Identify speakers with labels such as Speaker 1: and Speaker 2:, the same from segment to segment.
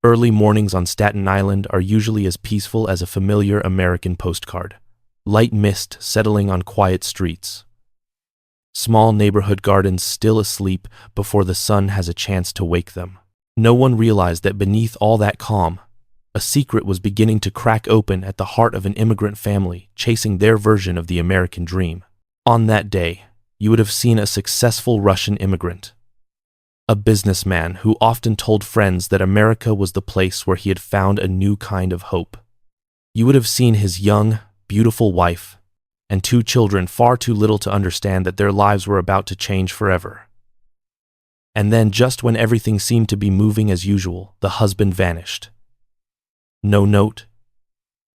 Speaker 1: Early mornings on Staten Island are usually as peaceful as a familiar American postcard. Light mist settling on quiet streets. Small neighborhood gardens still asleep before the sun has a chance to wake them. No one realized that beneath all that calm, a secret was beginning to crack open at the heart of an immigrant family chasing their version of the American dream. On that day, you would have seen a successful Russian immigrant. A businessman who often told friends that America was the place where he had found a new kind of hope. You would have seen his young, beautiful wife and 2 children far too little to understand that their lives were about to change forever. And then, just when everything seemed to be moving as usual, the husband vanished. No note,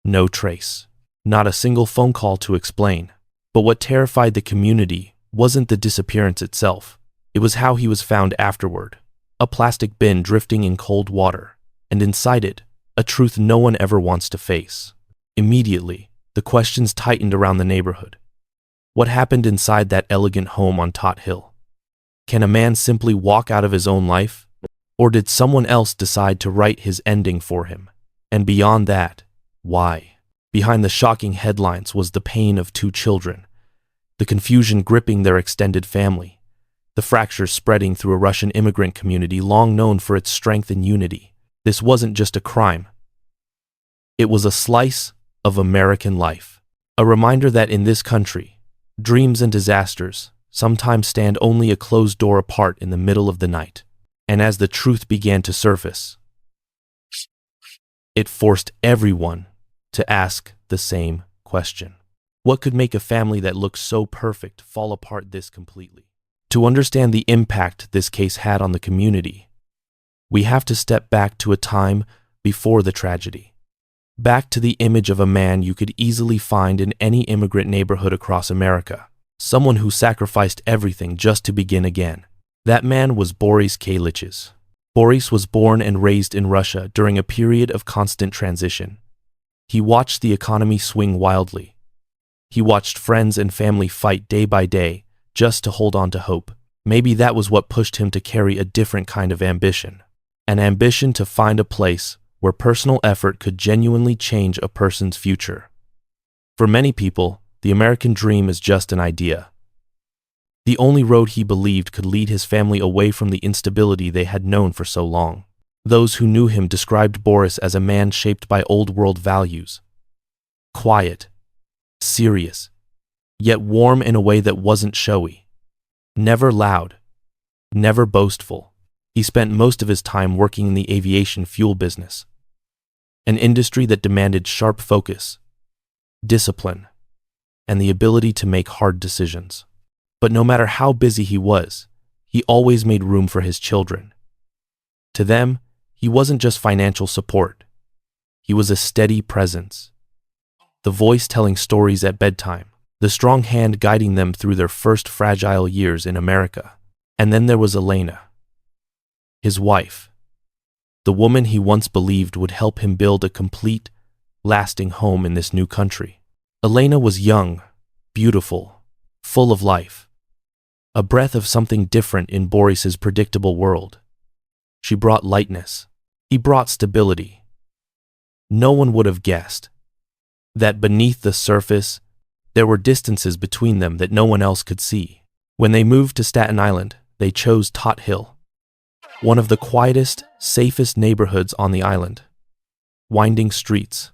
Speaker 1: no trace, not a single phone call to explain. But what terrified the community wasn't the disappearance itself. It was how he was found afterward. A plastic bin drifting in cold water, and inside it, a truth no one ever wants to face. Immediately, the questions tightened around the neighborhood. What happened inside that elegant home on Tot Hill? Can a man simply walk out of his own life? Or did someone else decide to write his ending for him? And beyond that, why? Behind the shocking headlines was the pain of 2 children, the confusion gripping their extended family, the fractures spreading through a Russian immigrant community long known for its strength and unity. This wasn't just a crime. It was a slice of American life, a reminder that in this country, dreams and disasters sometimes stand only a closed door apart in the middle of the night. And as the truth began to surface, it forced everyone to ask the same question. What could make a family that looked so perfect fall apart this completely? To understand the impact this case had on the community, we have to step back to a time before the tragedy. Back to the image of a man you could easily find in any immigrant neighborhood across America. Someone who sacrificed everything just to begin again. That man was Borys Kiejliches. Borys was born and raised in Russia during a period of constant transition. He watched the economy swing wildly. He watched friends and family fight day by day just to hold on to hope. Maybe that was what pushed him to carry a different kind of ambition. An ambition to find a place where personal effort could genuinely change a person's future. For many people, the American dream is just an idea. The only road he believed could lead his family away from the instability they had known for so long. Those who knew him described Borys as a man shaped by old-world values. Quiet, serious, yet warm in a way that wasn't showy. Never loud, never boastful. He spent most of his time working in the aviation fuel business, an industry that demanded sharp focus, discipline, and the ability to make hard decisions. But no matter how busy he was, he always made room for his children. To them, he wasn't just financial support. He was a steady presence. The voice telling stories at bedtime, the strong hand guiding them through their first fragile years in America. And then there was Elena, his wife, the woman he once believed would help him build a complete, lasting home in this new country. Elena was young, beautiful, full of life, a breath of something different in Borys's predictable world. She brought lightness. He brought stability. No one would have guessed that beneath the surface, there were distances between them that no one else could see. When they moved to Staten Island, they chose Tot Hill, one of the quietest, safest neighborhoods on the island. Winding streets,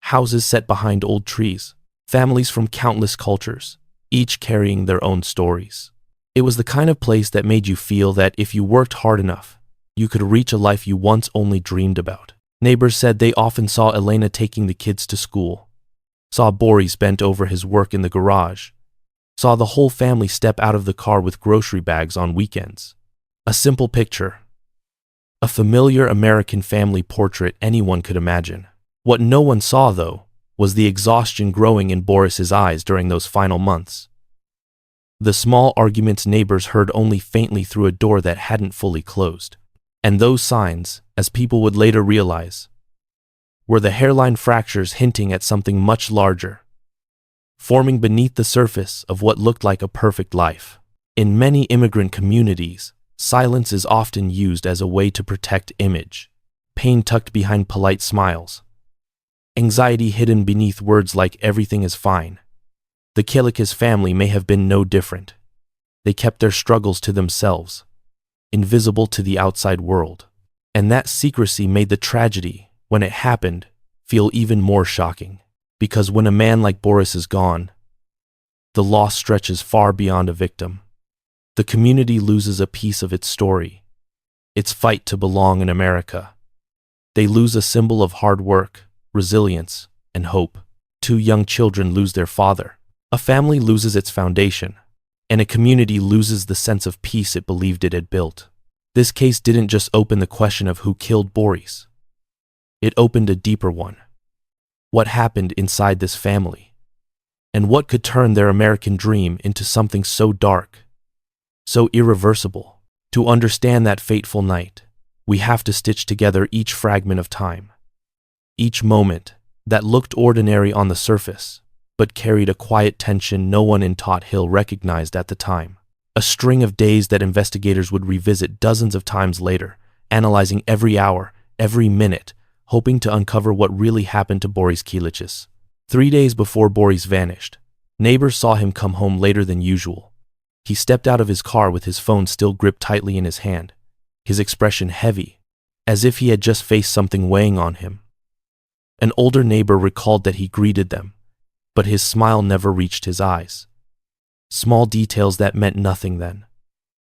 Speaker 1: houses set behind old trees, families from countless cultures, each carrying their own stories. It was the kind of place that made you feel that if you worked hard enough, you could reach a life you once only dreamed about. Neighbors said they often saw Elena taking the kids to school, saw Borys bent over his work in the garage, saw the whole family step out of the car with grocery bags on weekends. A simple picture, a familiar American family portrait anyone could imagine. What no one saw, though, was the exhaustion growing in Borys's eyes during those final months. The small arguments neighbors heard only faintly through a door that hadn't fully closed. And those signs, as people would later realize, were the hairline fractures hinting at something much larger, forming beneath the surface of what looked like a perfect life. In many immigrant communities, silence is often used as a way to protect image. pain tucked behind polite smiles, anxiety hidden beneath words like everything is fine. The Kiejliches family may have been no different. They kept their struggles to themselves, invisible to the outside world. And that secrecy made the tragedy, when it happened, feel even more shocking. Because when a man like Borys is gone, the loss stretches far beyond a victim. The community loses a piece of its story, its fight to belong in America. They lose a symbol of hard work, resilience, and hope. 2 young children lose their father. A family loses its foundation, and a community loses the sense of peace it believed it had built. This case didn't just open the question of who killed Borys. It opened a deeper one. What happened inside this family? And what could turn their American dream into something so dark, so irreversible? To understand that fateful night, we have to stitch together each fragment of time. Each moment that looked ordinary on the surface, but carried a quiet tension no one in Tot Hill recognized at the time. A string of days that investigators would revisit dozens of times later, analyzing every hour, every minute, hoping to uncover what really happened to Borys Kiejliches. 3 days before Borys vanished, neighbors saw him come home later than usual. He stepped out of his car with his phone still gripped tightly in his hand, his expression heavy, as if he had just faced something weighing on him. An older neighbor recalled that he greeted them, but his smile never reached his eyes. Small details that meant nothing then.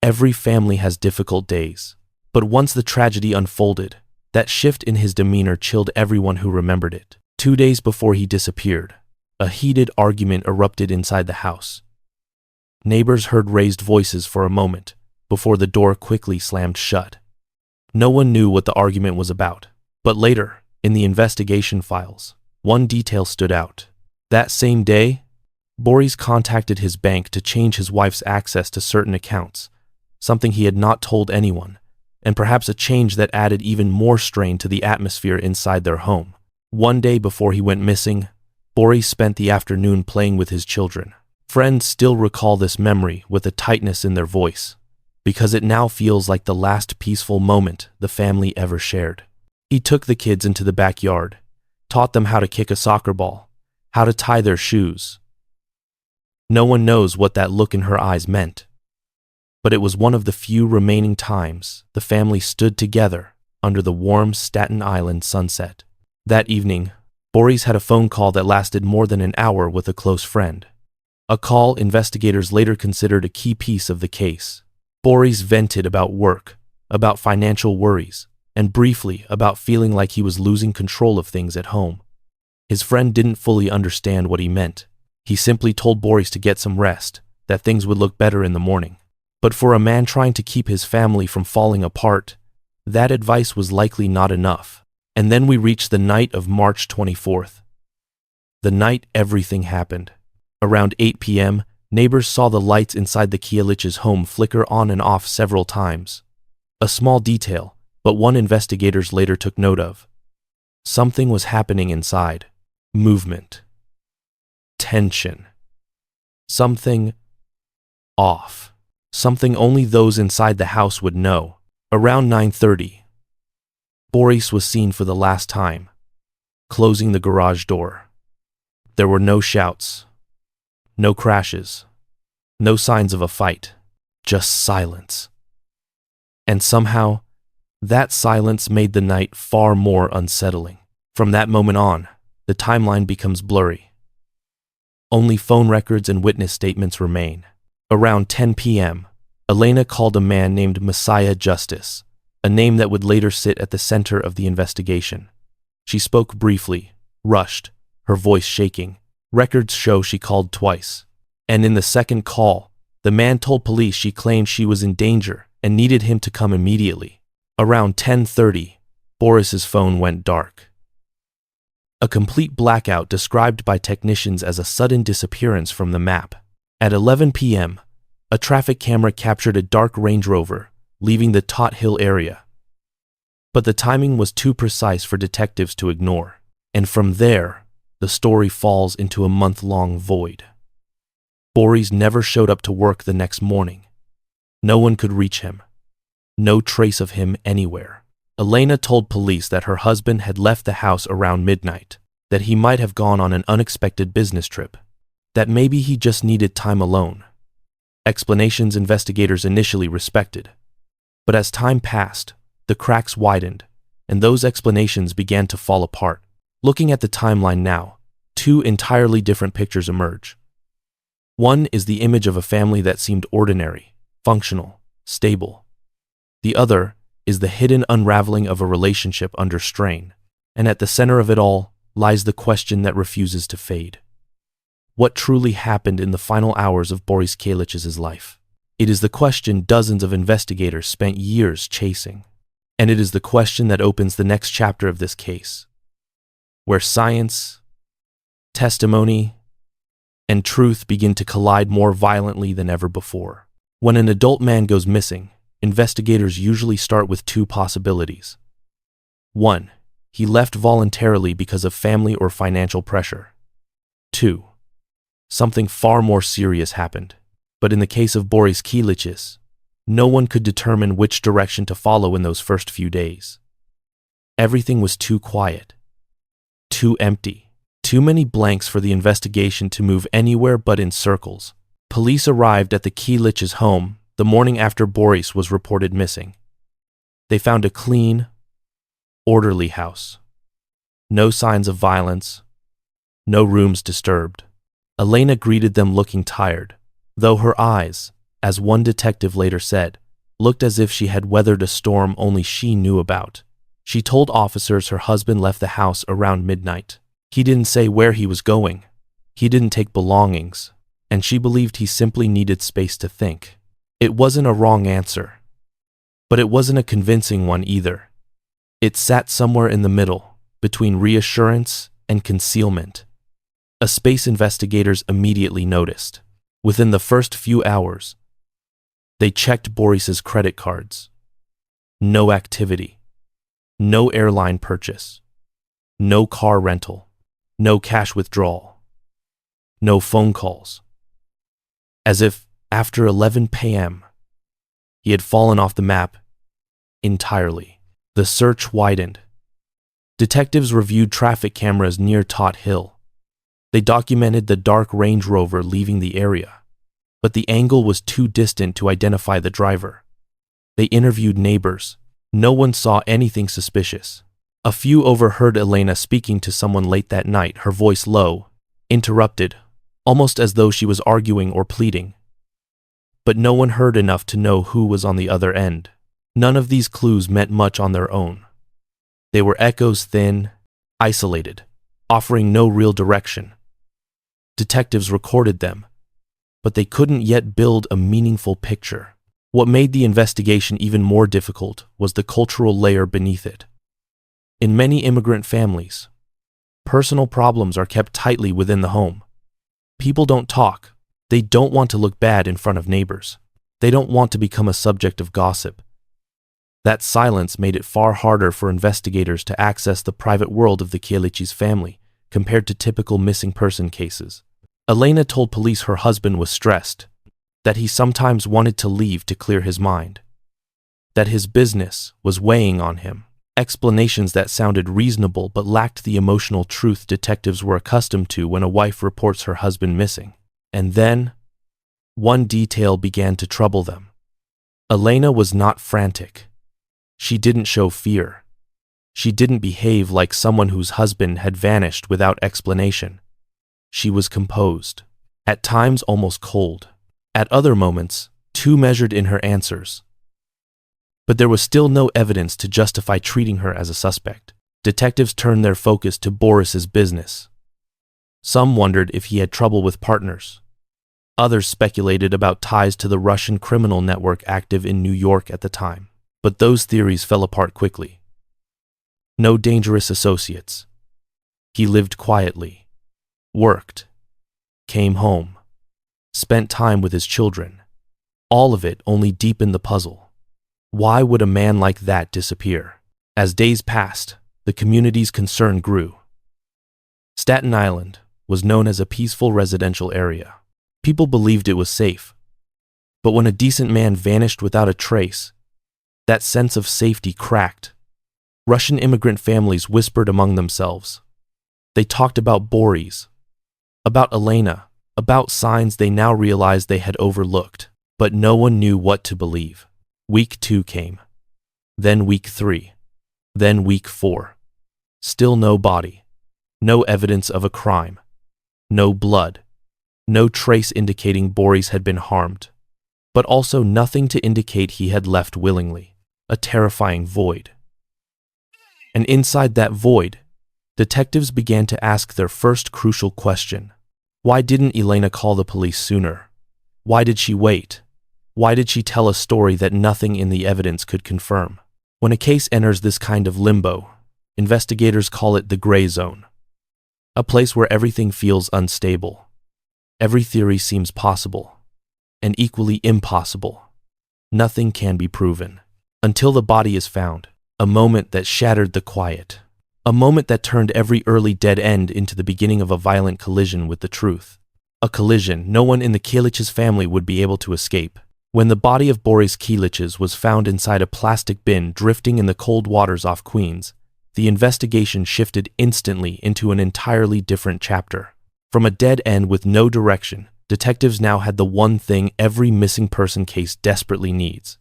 Speaker 1: Every family has difficult days, but once the tragedy unfolded, that shift in his demeanor chilled everyone who remembered it. 2 days before he disappeared, a heated argument erupted inside the house. Neighbors heard raised voices for a moment, before the door quickly slammed shut. No one knew what the argument was about, but later, in the investigation files, one detail stood out. That same day, Borys contacted his bank to change his wife's access to certain accounts, something he had not told anyone, and perhaps a change that added even more strain to the atmosphere inside their home. 1 day before he went missing, Borys spent the afternoon playing with his children. Friends still recall this memory with a tightness in their voice, because it now feels like the last peaceful moment the family ever shared. He took the kids into the backyard, taught them how to kick a soccer ball, how to tie their shoes. No one knows what that look in her eyes meant, but it was one of the few remaining times the family stood together under the warm Staten Island sunset. That evening, Borys had a phone call that lasted more than an hour with a close friend. A call investigators later considered a key piece of the case. Borys vented about work, about financial worries, and briefly about feeling like he was losing control of things at home. His friend didn't fully understand what he meant. He simply told Borys to get some rest, that things would look better in the morning. But for a man trying to keep his family from falling apart, that advice was likely not enough. And then we reached the night of March 24th. The night everything happened. Around 8 p.m., neighbors saw the lights inside the Kiejliches' home flicker on and off several times. A small detail, but one investigators later took note of. Something was happening inside. Movement. Tension. Something off. Something only those inside the house would know. Around 9:30, Borys was seen for the last time, closing the garage door. There were no shouts, no crashes, no signs of a fight, just silence. And somehow, that silence made the night far more unsettling. From that moment on, the timeline becomes blurry. Only phone records and witness statements remain. Around 10 p.m., Elena called a man named Messiah Justice, a name that would later sit at the center of the investigation. She spoke briefly, rushed, her voice shaking. Records show she called twice. And in the second call, the man told police she claimed she was in danger and needed him to come immediately. Around 10:30, Borys's phone went dark. A complete blackout described by technicians as a sudden disappearance from the map. At 11 p.m., a traffic camera captured a dark Range Rover, leaving the Tot Hill area. But the timing was too precise for detectives to ignore, and from there, the story falls into a month-long void. Borys never showed up to work the next morning. No one could reach him. No trace of him anywhere. Elena told police that her husband had left the house around midnight, that he might have gone on an unexpected business trip, that maybe he just needed time alone. Explanations investigators initially respected. But as time passed, the cracks widened, and those explanations began to fall apart. Looking at the timeline now, two entirely different pictures emerge. One is the image of a family that seemed ordinary, functional, stable. The other is the hidden unraveling of a relationship under strain, and at the center of it all lies the question that refuses to fade. What truly happened in the final hours of Borys Kiejliches' life? It is the question dozens of investigators spent years chasing, and it is the question that opens the next chapter of this case, where science, testimony, and truth begin to collide more violently than ever before. When an adult man goes missing, investigators usually start with two possibilities. 1. He left voluntarily because of family or financial pressure. 2. Something far more serious happened. But in the case of Borys Kiejliches, no one could determine which direction to follow in those first few days. Everything was too quiet, too empty, too many blanks for the investigation to move anywhere but in circles. Police arrived at the Kiejliches' home the morning after Borys was reported missing. They found a clean, orderly house. No signs of violence, no rooms disturbed. Elena greeted them looking tired, though her eyes, as one detective later said, looked as if she had weathered a storm only she knew about. She told officers her husband left the house around midnight. He didn't say where he was going. He didn't take belongings, and she believed he simply needed space to think. It wasn't a wrong answer, but it wasn't a convincing one either. It sat somewhere in the middle, between reassurance and concealment. A space investigators immediately noticed. Within the first few hours, they checked Borys's credit cards. No activity, no airline purchase, no car rental, no cash withdrawal, no phone calls. As if, after 11 p.m., he had fallen off the map entirely. The search widened. Detectives reviewed traffic cameras near Tot Hill. They documented the dark Range Rover leaving the area, but the angle was too distant to identify the driver. They interviewed neighbors. No one saw anything suspicious. A few overheard Elena speaking to someone late that night, her voice low, interrupted, almost as though she was arguing or pleading. But no one heard enough to know who was on the other end. None of these clues meant much on their own. They were echoes, thin, isolated, offering no real direction. Detectives recorded them, but they couldn't yet build a meaningful picture. What made the investigation even more difficult was the cultural layer beneath it. In many immigrant families, personal problems are kept tightly within the home. People don't talk. They don't want to look bad in front of neighbors. They don't want to become a subject of gossip. That silence made it far harder for investigators to access the private world of the Kiejliches family compared to typical missing person cases. Elena told police her husband was stressed, that he sometimes wanted to leave to clear his mind, that his business was weighing on him. Explanations that sounded reasonable but lacked the emotional truth detectives were accustomed to when a wife reports her husband missing. And then, one detail began to trouble them. Elena was not frantic. She didn't show fear. She didn't behave like someone whose husband had vanished without explanation. She was composed, at times almost cold, at other moments, too measured in her answers. But there was still no evidence to justify treating her as a suspect. Detectives turned their focus to Borys's business. Some wondered if he had trouble with partners. Others speculated about ties to the Russian criminal network active in New York at the time. But those theories fell apart quickly. No dangerous associates. He lived quietly, worked, came home, spent time with his children. All of it only deepened the puzzle. Why would a man like that disappear? As days passed, the community's concern grew. Staten Island was known as a peaceful residential area. People believed it was safe. But when a decent man vanished without a trace, that sense of safety cracked. Russian immigrant families whispered among themselves. They talked about Borys, about Elena, about signs they now realized they had overlooked, but no one knew what to believe. Week 2 came. Then week 3. Then week 4. Still no body. No evidence of a crime. No blood. No trace indicating Borys had been harmed. But also nothing to indicate he had left willingly. A terrifying void. And inside that void, detectives began to ask their first crucial question. Why didn't Elena call the police sooner? Why did she wait? Why did she tell a story that nothing in the evidence could confirm? When a case enters this kind of limbo, investigators call it the gray zone. A place where everything feels unstable. Every theory seems possible, and equally impossible. Nothing can be proven. Until the body is found, a moment that shattered the quiet. A moment that turned every early dead end into the beginning of a violent collision with the truth. A collision no one in the Kiejliches family would be able to escape. When the body of Borys Kiejliches was found inside a plastic bin drifting in the cold waters off Queens, the investigation shifted instantly into an entirely different chapter. From a dead end with no direction, detectives now had the one thing every missing person case desperately needs.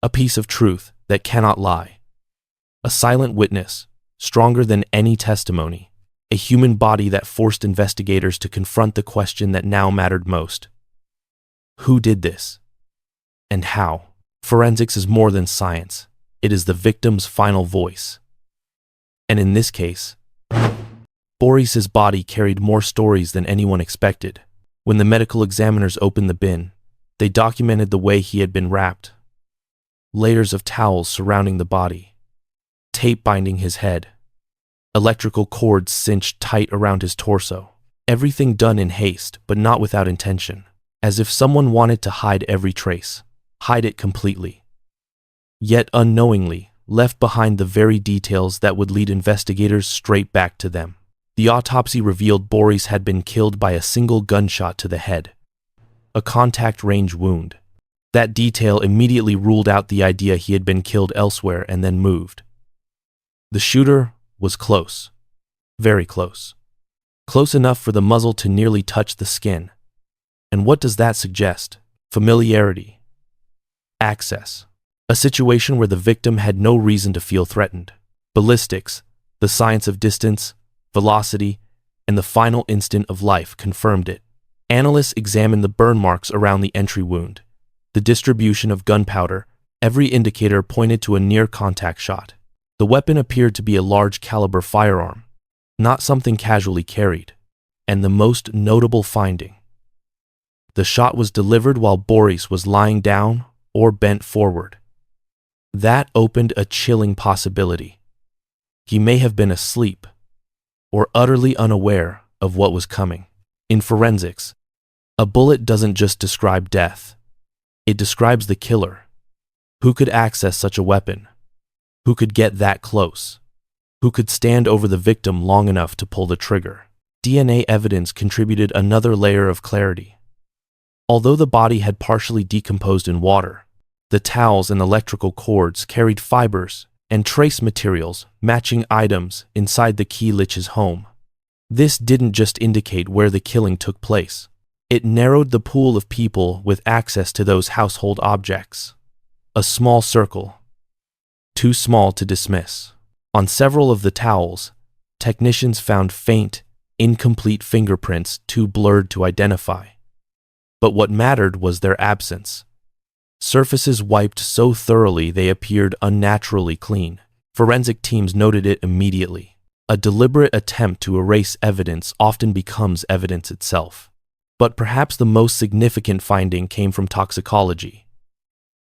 Speaker 1: A piece of truth that cannot lie. A silent witness, stronger than any testimony. A human body that forced investigators to confront the question that now mattered most. Who did this? And how? Forensics is more than science. It is the victim's final voice. And in this case, Borys's body carried more stories than anyone expected. When the medical examiners opened the bin, they documented the way he had been wrapped. Layers of towels surrounding the body. Tape binding his head. Electrical cords cinched tight around his torso. Everything done in haste, but not without intention. As if someone wanted to hide every trace. Hide it completely. Yet unknowingly, left behind the very details that would lead investigators straight back to them. The autopsy revealed Borys had been killed by a single gunshot to the head. A contact range wound. That detail immediately ruled out the idea he had been killed elsewhere and then moved. The shooter was close. Very close. Close enough for the muzzle to nearly touch the skin. And what does that suggest? Familiarity. Access. A situation where the victim had no reason to feel threatened. Ballistics, the science of distance, velocity, and the final instant of life confirmed it. Analysts examined the burn marks around the entry wound. The distribution of gunpowder, every indicator pointed to a near-contact shot. The weapon appeared to be a large-caliber firearm, not something casually carried. And the most notable finding. The shot was delivered while Borys was lying down or bent forward. That opened a chilling possibility. He may have been asleep, or utterly unaware of what was coming. In forensics, a bullet doesn't just describe death. It describes the killer. Who could access such a weapon? Who could get that close? Who could stand over the victim long enough to pull the trigger? DNA evidence contributed another layer of clarity. Although the body had partially decomposed in water, the towels and electrical cords carried fibers and trace materials matching items inside the Kiejliches home. This didn't just indicate where the killing took place. It narrowed the pool of people with access to those household objects. A small circle. Too small to dismiss. On several of the towels, technicians found faint, incomplete fingerprints too blurred to identify. But what mattered was their absence. Surfaces wiped so thoroughly they appeared unnaturally clean. Forensic teams noted it immediately. A deliberate attempt to erase evidence often becomes evidence itself. But perhaps the most significant finding came from toxicology.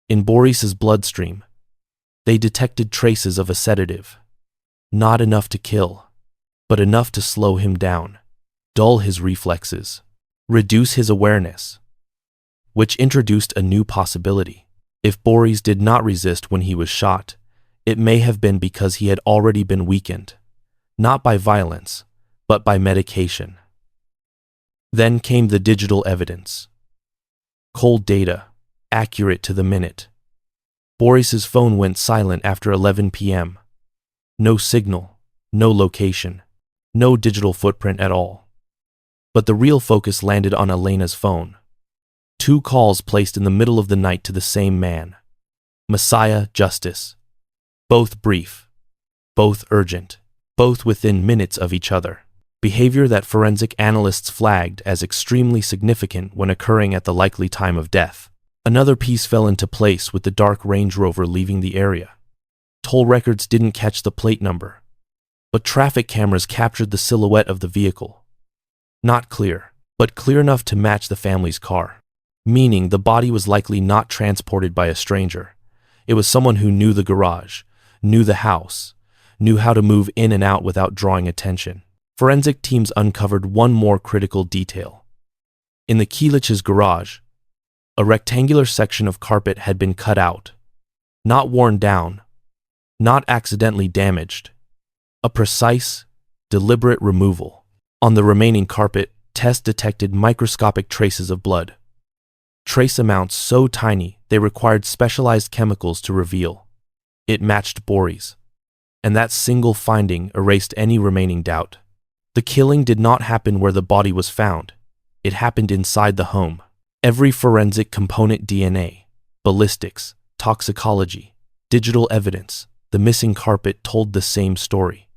Speaker 1: In Borys's bloodstream, they detected traces of a sedative. Not enough to kill, but enough to slow him down, dull his reflexes, reduce his awareness. Which introduced a new possibility. If Borys did not resist when he was shot, it may have been because he had already been weakened, not by violence, but by medication. Then came the digital evidence. Cold data, accurate to the minute. Borys's phone went silent after 11 p.m. No signal, no location, no digital footprint at all. But the real focus landed on Elena's phone. 2 calls placed in the middle of the night to the same man, Messiah Justice. Both brief, both urgent, both within minutes of each other. Behavior that forensic analysts flagged as extremely significant when occurring at the likely time of death. Another piece fell into place with the dark Range Rover leaving the area. Toll records didn't catch the plate number, but traffic cameras captured the silhouette of the vehicle. Not clear, but clear enough to match the family's car, meaning the body was likely not transported by a stranger. It was someone who knew the garage, knew the house, knew how to move in and out without drawing attention. Forensic teams uncovered one more critical detail. In the Kiejliches' garage, a rectangular section of carpet had been cut out, not worn down, not accidentally damaged. A precise, deliberate removal. On the remaining carpet, tests detected microscopic traces of blood. Trace amounts so tiny they required specialized chemicals to reveal. It matched Borys, and that single finding erased any remaining doubt. The killing did not happen where the body was found. It happened inside the home. Every forensic component, DNA, ballistics, toxicology, digital evidence, the missing carpet told the same story.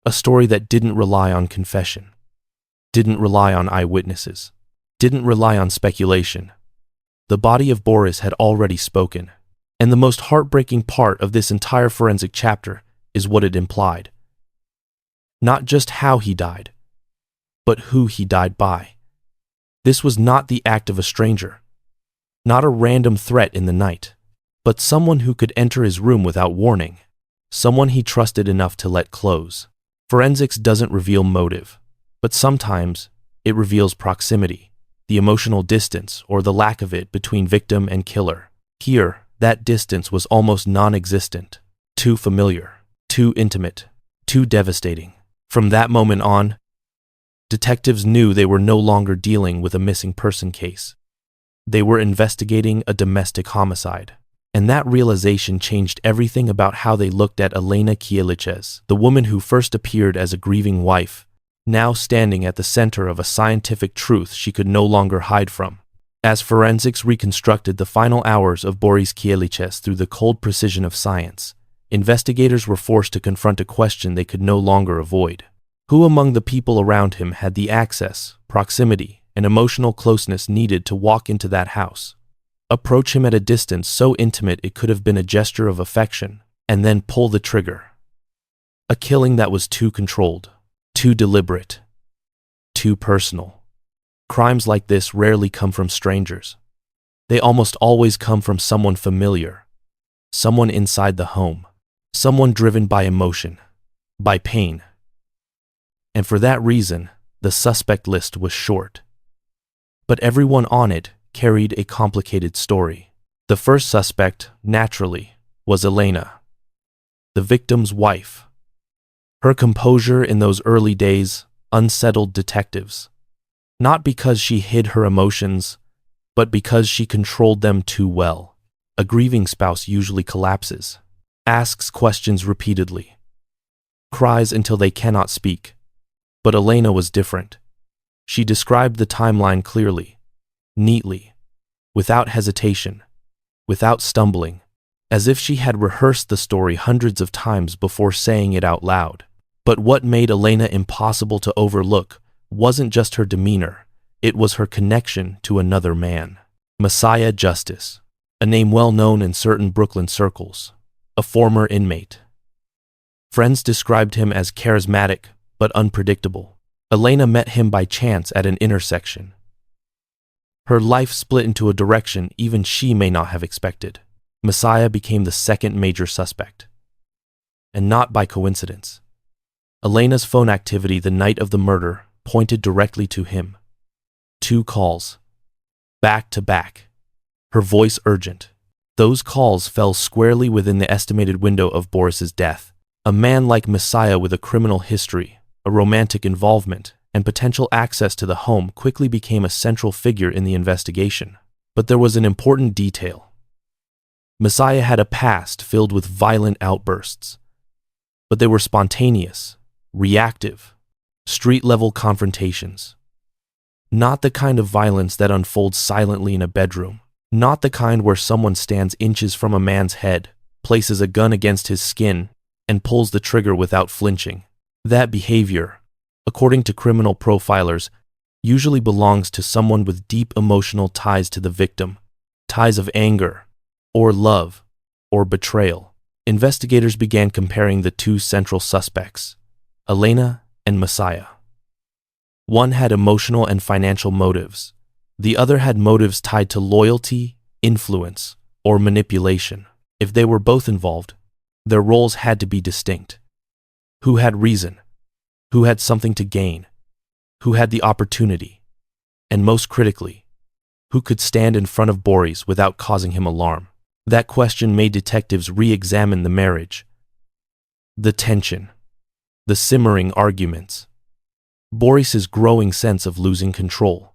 Speaker 1: A story that didn't rely on confession, didn't rely on eyewitnesses, didn't rely on speculation. The body of Borys had already spoken, and the most heartbreaking part of this entire forensic chapter is what it implied. Not just how he died, but who he died by. This was not the act of a stranger, not a random threat in the night, but someone who could enter his room without warning, someone he trusted enough to let close. Forensics doesn't reveal motive, but sometimes it reveals proximity, the emotional distance or the lack of it between victim and killer. Here, that distance was almost non-existent, too familiar, too intimate, too devastating. From that moment on, detectives knew they were no longer dealing with a missing person case. They were investigating a domestic homicide. And that realization changed everything about how they looked at Elena Kiejliches, the woman who first appeared as a grieving wife, now standing at the center of a scientific truth she could no longer hide from. As forensics reconstructed the final hours of Borys Kiejliches through the cold precision of science, investigators were forced to confront a question they could no longer avoid. Who among the people around him had the access, proximity, and emotional closeness needed to walk into that house, approach him at a distance so intimate it could have been a gesture of affection, and then pull the trigger? A killing that was too controlled, too deliberate, too personal. Crimes like this rarely come from strangers. They almost always come from someone familiar, someone inside the home, someone driven by emotion, by pain. And for that reason, the suspect list was short. But everyone on it carried a complicated story. The first suspect, naturally, was Elena, the victim's wife. Her composure in those early days unsettled detectives, not because she hid her emotions, but because she controlled them too well. A grieving spouse usually collapses, asks questions repeatedly, cries until they cannot speak. But Elena was different. She described the timeline clearly, neatly, without hesitation, without stumbling, as if she had rehearsed the story hundreds of times before saying it out loud. But what made Elena impossible to overlook wasn't just her demeanor, it was her connection to another man. Messiah Justice, a name well known in certain Brooklyn circles, a former inmate. Friends described him as charismatic but unpredictable. Elena met him by chance at an intersection. Her life split into a direction even she may not have expected. Messiah became the second major suspect. And not by coincidence. Elena's phone activity the night of the murder pointed directly to him. 2 calls, back to back, her voice urgent. Those calls fell squarely within the estimated window of Borys's death. A man like Messiah with a criminal history, a romantic involvement, and potential access to the home quickly became a central figure in the investigation. But there was an important detail. Messiah had a past filled with violent outbursts. but they were spontaneous, reactive, street-level confrontations. Not the kind of violence that unfolds silently in a bedroom. Not the kind where someone stands inches from a man's head, places a gun against his skin, and pulls the trigger without flinching. That behavior, according to criminal profilers, usually belongs to someone with deep emotional ties to the victim, ties of anger, or love, or betrayal. Investigators began comparing the two central suspects, Elena and Messiah. One had emotional and financial motives. The other had motives tied to loyalty, influence, or manipulation. If they were both involved, their roles had to be distinct. Who had reason? Who had something to gain? Who had the opportunity? And most critically, who could stand in front of Borys without causing him alarm? That question made detectives re-examine the marriage. The tension. The simmering arguments. Borys's growing sense of losing control.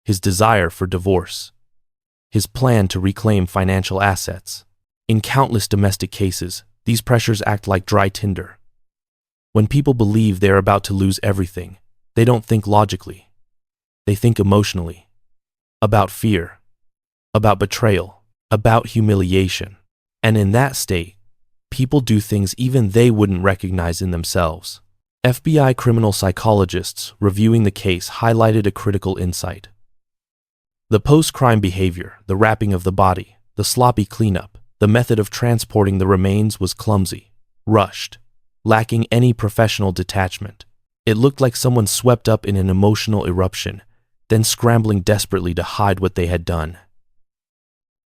Speaker 1: His desire for divorce. His plan to reclaim financial assets. In countless domestic cases, these pressures act like dry tinder. When people believe they are about to lose everything, they don't think logically. They think emotionally. About fear. About betrayal. About humiliation. And in that state, people do things even they wouldn't recognize in themselves. FBI criminal psychologists reviewing the case highlighted a critical insight. The post-crime behavior, the wrapping of the body, the sloppy cleanup, the method of transporting the remains was clumsy, rushed, lacking any professional detachment. It looked like someone swept up in an emotional eruption, then scrambling desperately to hide what they had done.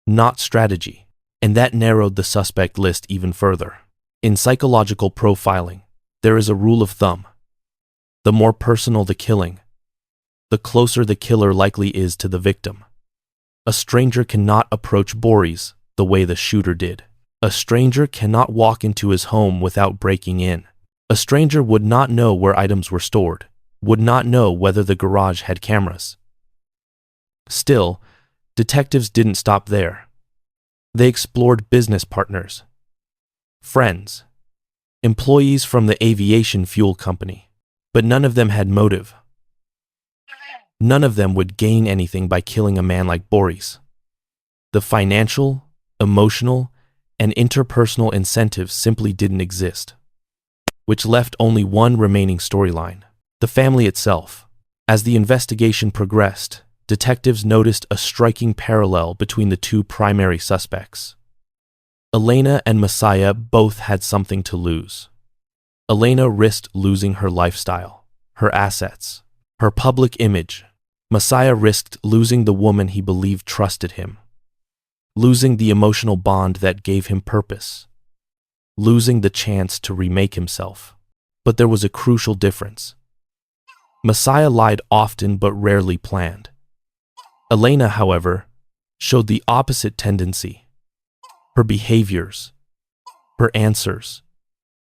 Speaker 1: Not strategy, and that narrowed the suspect list even further. In psychological profiling, there is a rule of thumb. The more personal the killing, the closer the killer likely is to the victim. A stranger cannot approach Borys the way the shooter did. A stranger cannot walk into his home without breaking in. A stranger would not know where items were stored, would not know whether the garage had cameras. Still, detectives didn't stop there. They explored business partners, friends, employees from the aviation fuel company, but none of them had motive. None of them would gain anything by killing a man like Borys. The financial, emotional, and interpersonal incentives simply didn't exist, which left only one remaining storyline: the family itself. As the investigation progressed, detectives noticed a striking parallel between the two primary suspects. Elena and Messiah both had something to lose. Elena risked losing her lifestyle, her assets, her public image. Messiah risked losing the woman he believed trusted him, losing the emotional bond that gave him purpose, losing the chance to remake himself. But there was a crucial difference. Messiah lied often but rarely planned. Elena, however, showed the opposite tendency. Her behaviors, her answers,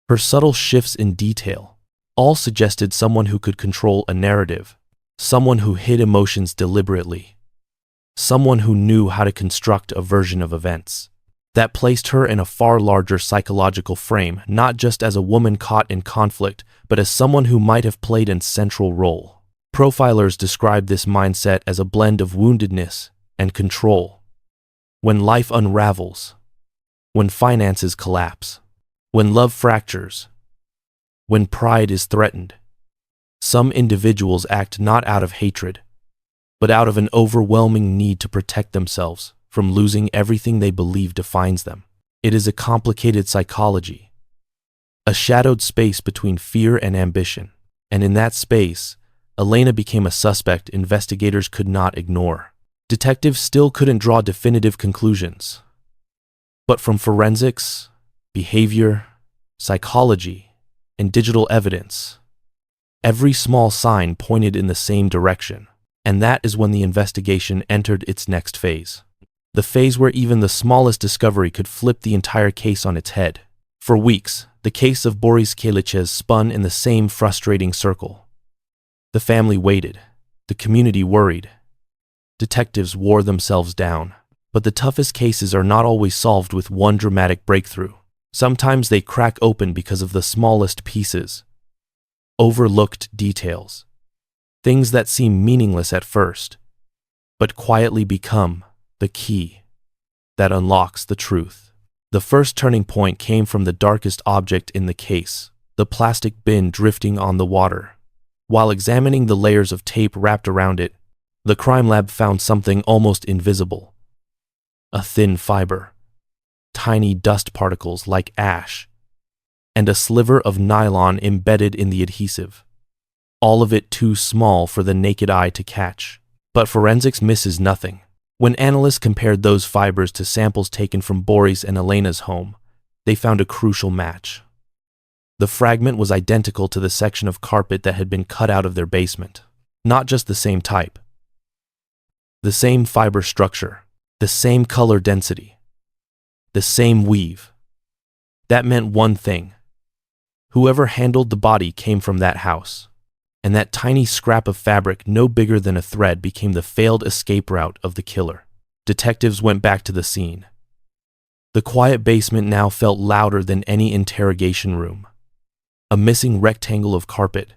Speaker 1: her subtle shifts in detail, all suggested someone who could control a narrative, someone who hid emotions deliberately, someone who knew how to construct a version of events that placed her in a far larger psychological frame, not just as a woman caught in conflict, but as someone who might have played a central role. Profilers describe this mindset as a blend of woundedness and control. When life unravels, when finances collapse, when love fractures, when pride is threatened, some individuals act not out of hatred, but out of an overwhelming need to protect themselves from losing everything they believe defines them. It is a complicated psychology, a shadowed space between fear and ambition, and in that space, Elena became a suspect investigators could not ignore. Detectives still couldn't draw definitive conclusions, but from forensics, behavior, psychology, and digital evidence, every small sign pointed in the same direction, and that is when the investigation entered its next phase. The phase where even the smallest discovery could flip the entire case on its head. For weeks, the case of Borys Kiejliches spun in the same frustrating circle. The family waited, the community worried, detectives wore themselves down. But the toughest cases are not always solved with one dramatic breakthrough. Sometimes they crack open because of the smallest pieces, overlooked details, things that seem meaningless at first, but quietly become the key that unlocks the truth. The first turning point came from the darkest object in the case, the plastic bin drifting on the water. While examining the layers of tape wrapped around it, the crime lab found something almost invisible. A thin fiber, tiny dust particles like ash, and a sliver of nylon embedded in the adhesive. All of it too small for the naked eye to catch. But forensics misses nothing. When analysts compared those fibers to samples taken from Borys and Elena's home, they found a crucial match. The fragment was identical to the section of carpet that had been cut out of their basement. Not just the same type. The same fiber structure, the same color density, the same weave. That meant one thing. Whoever handled the body came from that house, and that tiny scrap of fabric no bigger than a thread became the failed escape route of the killer. Detectives went back to the scene. The quiet basement now felt louder than any interrogation room. A missing rectangle of carpet,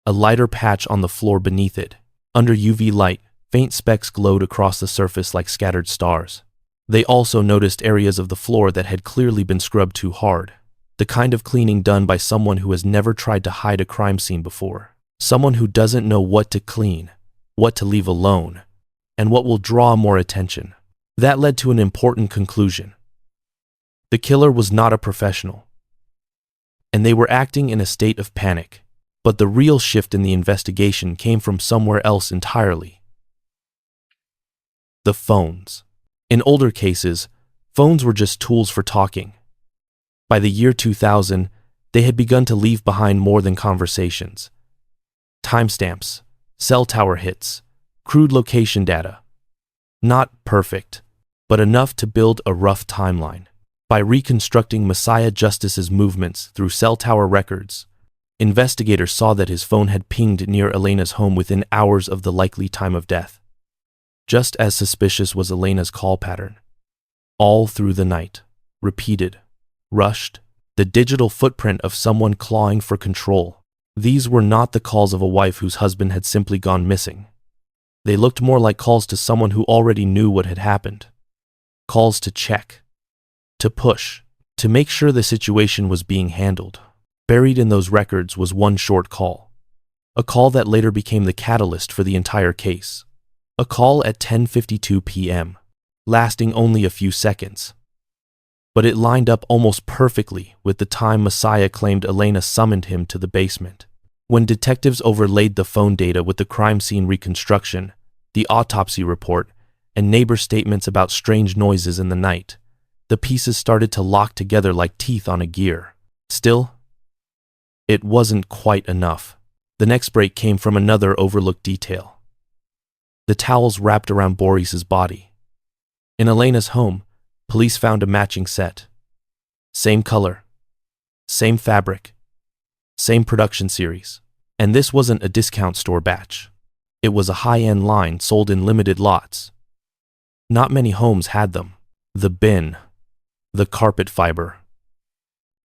Speaker 1: a lighter patch on the floor beneath it. Under UV light, faint specks glowed across the surface like scattered stars. They also noticed areas of the floor that had clearly been scrubbed too hard. The kind of cleaning done by someone who has never tried to hide a crime scene before. Someone who doesn't know what to clean, what to leave alone, and what will draw more attention. That led to an important conclusion. The killer was not a professional, and they were acting in a state of panic. But the real shift in the investigation came from somewhere else entirely. The phones. In older cases, phones were just tools for talking. By the year 2000, they had begun to leave behind more than conversations. Timestamps, cell tower hits, crude location data. Not perfect, but enough to build a rough timeline. By reconstructing Messiah Justice's movements through cell tower records, investigators saw that his phone had pinged near Elena's home within hours of the likely time of death. Just as suspicious was Elena's call pattern. All through the night, repeated, rushed, the digital footprint of someone clawing for control. These were not the calls of a wife whose husband had simply gone missing. They looked more like calls to someone who already knew what had happened. Calls to check, to push, to make sure the situation was being handled. Buried in those records was one short call. A call that later became the catalyst for the entire case. A call at 10:52 p.m., lasting only a few seconds. But it lined up almost perfectly with the time Messiah claimed Elena summoned him to the basement. When detectives overlaid the phone data with the crime scene reconstruction, the autopsy report, and neighbor statements about strange noises in the night, the pieces started to lock together like teeth on a gear. Still, it wasn't quite enough. The next break came from another overlooked detail. The towels wrapped around Borys's body. In Elena's home, police found a matching set. Same color, same fabric, same production series. And this wasn't a discount store batch. It was a high-end line sold in limited lots. Not many homes had them. The bin, the carpet fiber,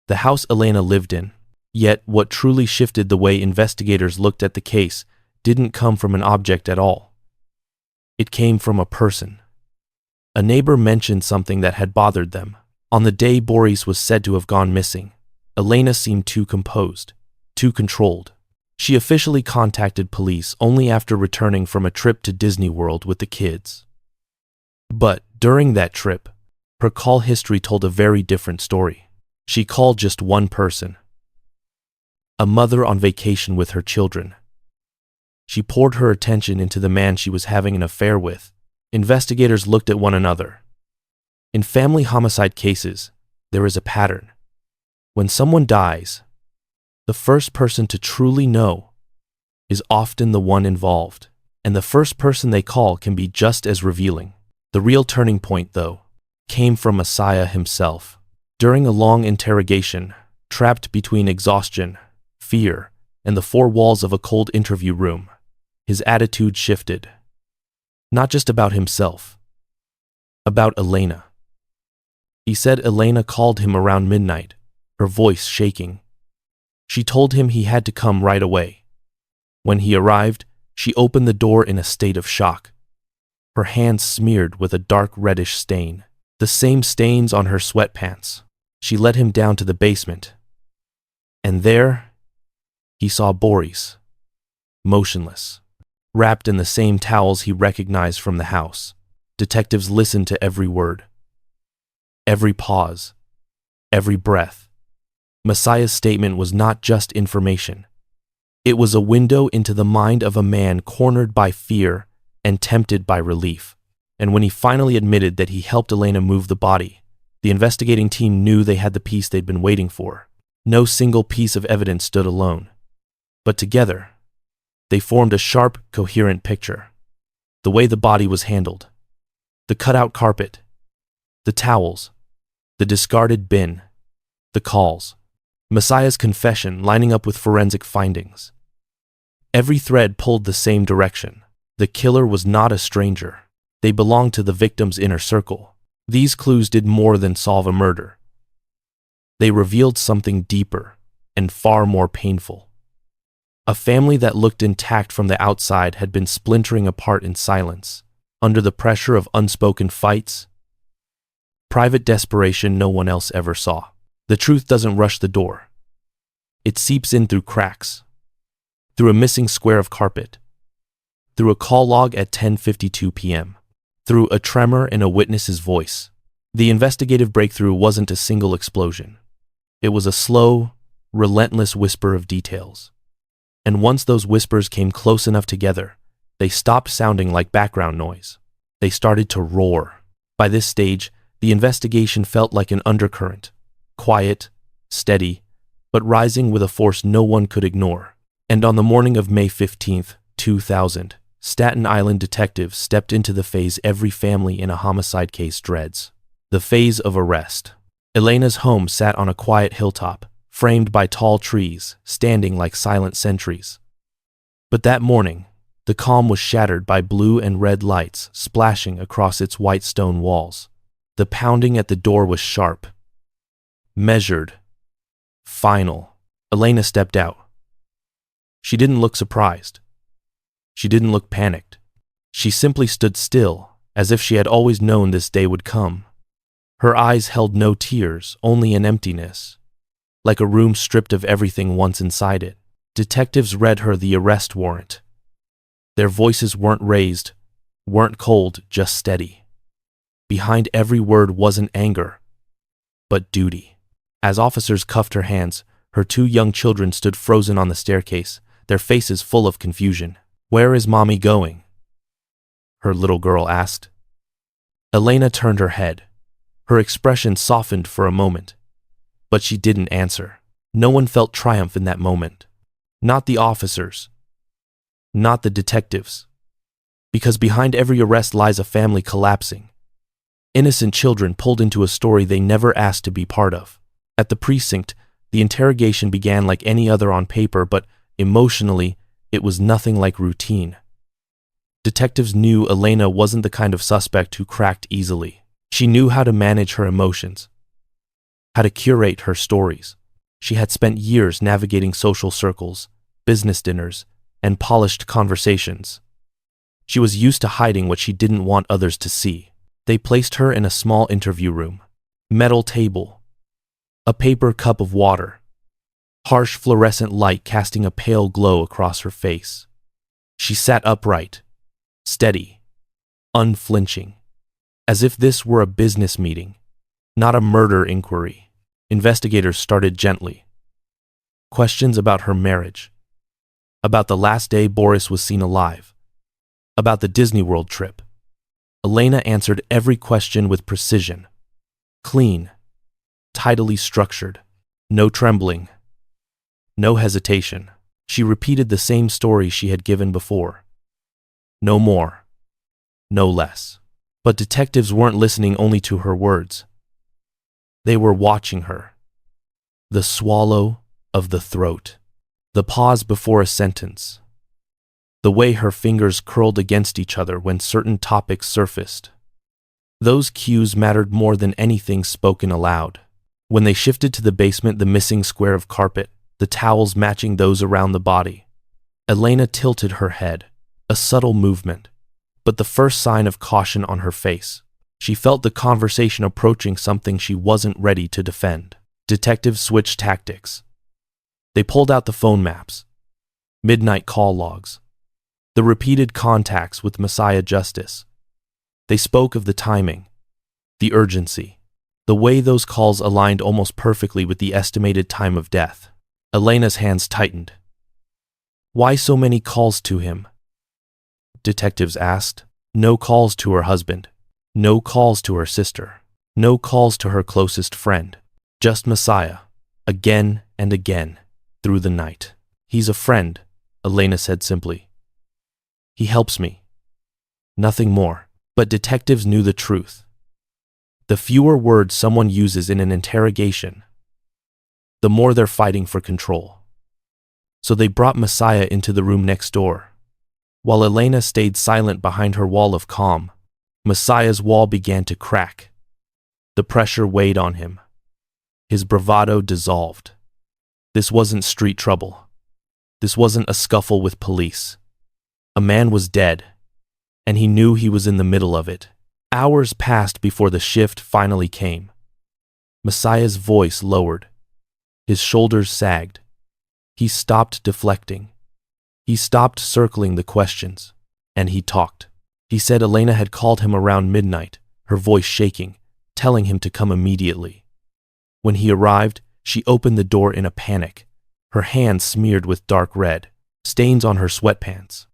Speaker 1: the house Elena lived in. Yet what truly shifted the way investigators looked at the case didn't come from an object at all. It came from a person. A neighbor mentioned something that had bothered them. On the day Borys was said to have gone missing, Elena seemed too composed, too controlled. She officially contacted police only after returning from a trip to Disney World with the kids. But during that trip, her call history told a very different story. She called just one person. A mother on vacation with her children. She poured her attention into the man she was having an affair with. Investigators looked at one another. In family homicide cases, there is a pattern. When someone dies, the first person to truly know is often the one involved, and the first person they call can be just as revealing. The real turning point, though, came from Messiah himself. During a long interrogation, trapped between exhaustion, fear, and the four walls of a cold interview room, his attitude shifted. Not just about himself, about Elena. He said Elena called him around midnight, her voice shaking. She told him he had to come right away. When he arrived, she opened the door in a state of shock, her hands smeared with a dark reddish stain, the same stains on her sweatpants. She led him down to the basement, and there he saw Borys, motionless, wrapped in the same towels he recognized from the house. Detectives listened to every word, every pause, every breath. Messiah's statement was not just information. It was a window into the mind of a man cornered by fear and tempted by relief. And when he finally admitted that he helped Elena move the body, the investigating team knew they had the piece they'd been waiting for. No single piece of evidence stood alone, but together, they formed a sharp, coherent picture. The way the body was handled, the cutout carpet, the towels, the discarded bin, the calls, Messiah's confession lining up with forensic findings. Every thread pulled the same direction. The killer was not a stranger. They belonged to the victim's inner circle. These clues did more than solve a murder. They revealed something deeper and far more painful. A family that looked intact from the outside had been splintering apart in silence, under the pressure of unspoken fights, private desperation no one else ever saw. The truth doesn't rush the door. It seeps in through cracks, through a missing square of carpet, through a call log at 10:52 p.m., through a tremor in a witness's voice. The investigative breakthrough wasn't a single explosion. It was a slow, relentless whisper of details. And once those whispers came close enough together, they stopped sounding like background noise. They started to roar. By this stage, the investigation felt like an undercurrent, quiet, steady, but rising with a force no one could ignore. And on the morning of May 15th, 2000, Staten Island detectives stepped into the phase every family in a homicide case dreads. The phase of arrest. Elena's home sat on a quiet hilltop, framed by tall trees, standing like silent sentries. But that morning, the calm was shattered by blue and red lights splashing across its white stone walls. The pounding at the door was sharp, measured, final. Elena stepped out. She didn't look surprised. She didn't look panicked. She simply stood still, as if she had always known this day would come. Her eyes held no tears, only an emptiness, like a room stripped of everything once inside it. Detectives read her the arrest warrant. Their voices weren't raised, weren't cold, just steady. Behind every word wasn't anger, but duty. As officers cuffed her hands, her two young children stood frozen on the staircase, their faces full of confusion. "Where is Mommy going?" her little girl asked. Elena turned her head. Her expression softened for a moment, but she didn't answer. No one felt triumph in that moment. Not the officers. Not the detectives. Because behind every arrest lies a family collapsing. Innocent children pulled into a story they never asked to be part of. At the precinct, the interrogation began like any other on paper, but emotionally, it was nothing like routine. Detectives knew Elena wasn't the kind of suspect who cracked easily. She knew how to manage her emotions, how to curate her stories. She had spent years navigating social circles, business dinners, and polished conversations. She was used to hiding what she didn't want others to see. They placed her in a small interview room. Metal table, a paper cup of water, harsh fluorescent light casting a pale glow across her face. She sat upright, steady, unflinching, as if this were a business meeting, not a murder inquiry. Investigators started gently. Questions about her marriage, about the last day Borys was seen alive, about the Disney World trip. Elena answered every question with precision, clean, tidily structured, no trembling, no hesitation. She repeated the same story she had given before. No more, no less. But detectives weren't listening only to her words. They were watching her. The swallow of the throat, the pause before a sentence, the way her fingers curled against each other when certain topics surfaced. Those cues mattered more than anything spoken aloud. When they shifted to the basement, the missing square of carpet, the towels matching those around the body, Elena tilted her head, a subtle movement, but the first sign of caution on her face. She felt the conversation approaching something she wasn't ready to defend. Detectives switched tactics. They pulled out the phone maps, midnight call logs, the repeated contacts with Messiah Justice. They spoke of the timing, the urgency, the way those calls aligned almost perfectly with the estimated time of death. Elena's hands tightened. Why so many calls to him? Detectives asked. No calls to her husband. No calls to her sister. No calls to her closest friend. Just Messiah, again and again, through the night. He's a friend, Elena said simply. He helps me. Nothing more. But detectives knew the truth. The fewer words someone uses in an interrogation, the more they're fighting for control. So they brought Messiah into the room next door. While Elena stayed silent behind her wall of calm, Messiah's wall began to crack. The pressure weighed on him. His bravado dissolved. This wasn't street trouble. This wasn't a scuffle with police. A man was dead, and he knew he was in the middle of it. Hours passed before the shift finally came. Messiah's voice lowered. His shoulders sagged. He stopped deflecting. He stopped circling the questions, and he talked. He said Elena had called him around midnight, her voice shaking, telling him to come immediately. When he arrived, she opened the door in a panic, her hands smeared with dark red, stains on her sweatpants.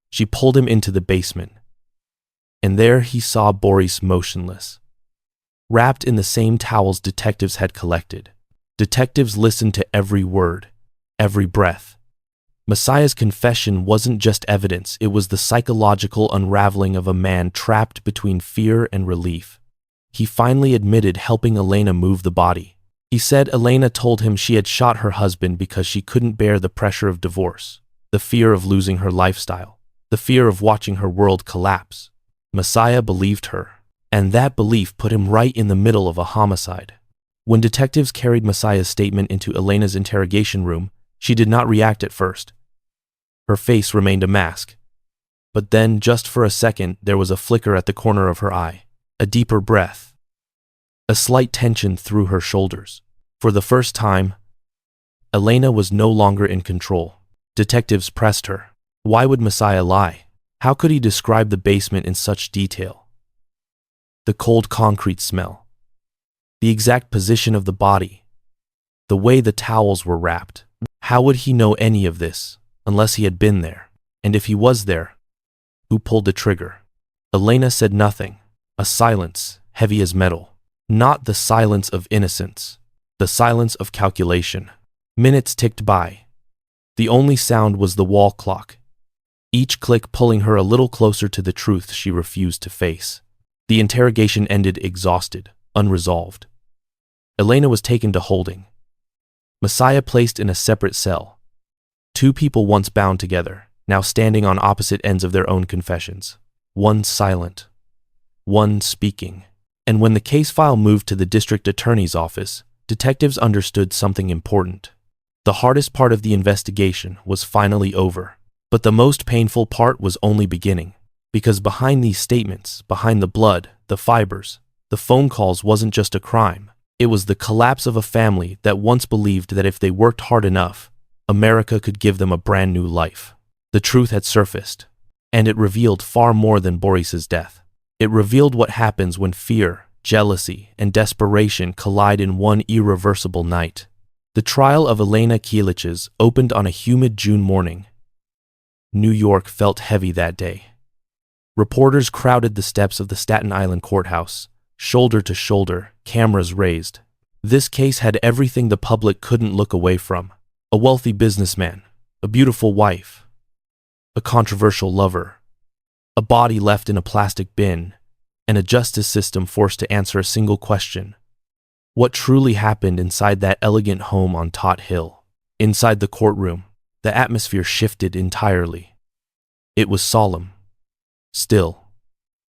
Speaker 1: She pulled him into the basement, and there he saw Borys motionless, wrapped in the same towels detectives had collected. Detectives listened to every word, every breath. Messiah's confession wasn't just evidence, it was the psychological unraveling of a man trapped between fear and relief. He finally admitted helping Elena move the body. He said Elena told him she had shot her husband because she couldn't bear the pressure of divorce, the fear of losing her lifestyle, the fear of watching her world collapse. Messiah believed her, and that belief put him right in the middle of a homicide. When detectives carried Messiah's statement into Elena's interrogation room, she did not react at first. Her face remained a mask. But then, just for a second, there was a flicker at the corner of her eye, a deeper breath, a slight tension through her shoulders. For the first time, Elena was no longer in control. Detectives pressed her. Why would Messiah lie? How could he describe the basement in such detail? The cold concrete smell, the exact position of the body, the way the towels were wrapped. How would he know any of this unless he had been there? And if he was there, who pulled the trigger? Elena said nothing, a silence heavy as metal. Not the silence of innocence, the silence of calculation. Minutes ticked by. The only sound was the wall clock, each click pulling her a little closer to the truth she refused to face. The interrogation ended exhausted, unresolved. Elena was taken to holding. Messiah placed in a separate cell. Two people once bound together, now standing on opposite ends of their own confessions. One silent, one speaking. And when the case file moved to the district attorney's office, detectives understood something important. The hardest part of the investigation was finally over. But the most painful part was only beginning. Because behind these statements, behind the blood, the fibers, the phone calls wasn't just a crime. It was the collapse of a family that once believed that if they worked hard enough, America could give them a brand new life. The truth had surfaced, and it revealed far more than Borys's death. It revealed what happens when fear, jealousy, and desperation collide in one irreversible night. The trial of Elena Kiejliches opened on a humid June morning. New York felt heavy that day. Reporters crowded the steps of the Staten Island courthouse, shoulder to shoulder, cameras raised. This case had everything the public couldn't look away from. A wealthy businessman, a beautiful wife, a controversial lover, a body left in a plastic bin, and a justice system forced to answer a single question. What truly happened inside that elegant home on Tot Hill? Inside the courtroom, the atmosphere shifted entirely. It was solemn, still,